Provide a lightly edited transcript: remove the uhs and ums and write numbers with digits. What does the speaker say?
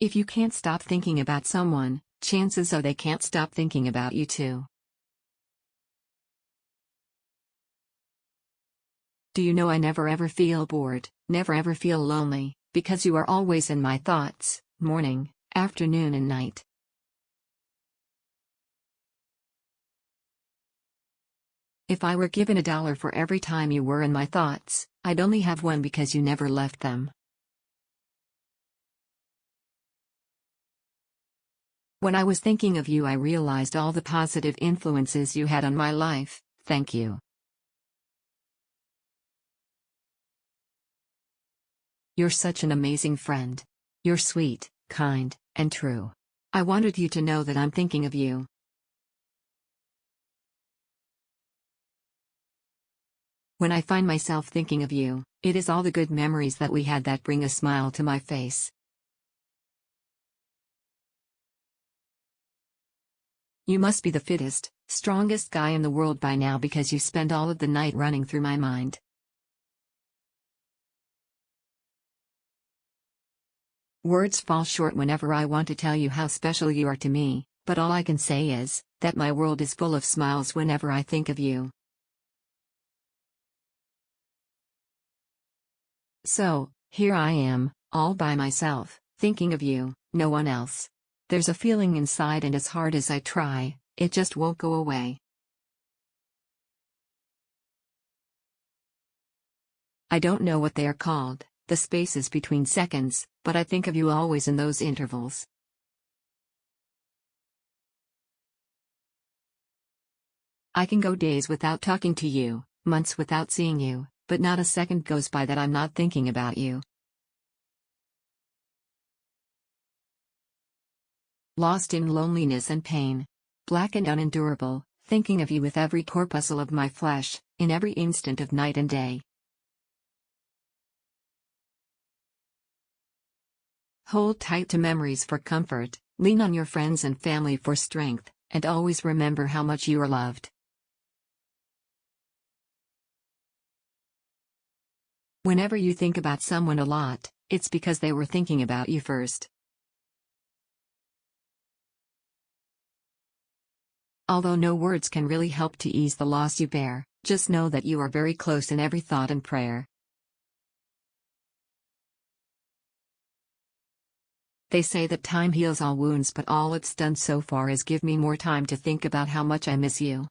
If you can't stop thinking about someone, chances are they can't stop thinking about you too. Do you know I never ever feel bored, never ever feel lonely, because you are always in my thoughts, morning, afternoon and night. If I were given $1 for every time you were in my thoughts, I'd only have one because you never left them. When I was thinking of you, I realized all the positive influences you had on my life. Thank you. You're such an amazing friend. You're sweet, kind, and true. I wanted you to know that I'm thinking of you. When I find myself thinking of you, it is all the good memories that we had that bring a smile to my face. You must be the fittest, strongest guy in the world by now because you spend all of the night running through my mind. Words fall short whenever I want to tell you how special you are to me, but all I can say is that my world is full of smiles whenever I think of you. So, here I am, all by myself, thinking of you, no one else. There's a feeling inside, and as hard as I try, it just won't go away. I don't know what they are called, the spaces between seconds, but I think of you always in those intervals. I can go days without talking to you, months without seeing you, but not a second goes by that I'm not thinking about you. Lost in loneliness and pain. Black and unendurable, thinking of you with every corpuscle of my flesh, in every instant of night and day. Hold tight to memories for comfort, lean on your friends and family for strength, and always remember how much you are loved. Whenever you think about someone a lot, it's because they were thinking about you first. Although no words can really help to ease the loss you bear, just know that you are very close in every thought and prayer. They say that time heals all wounds, but all it's done so far is give me more time to think about how much I miss you.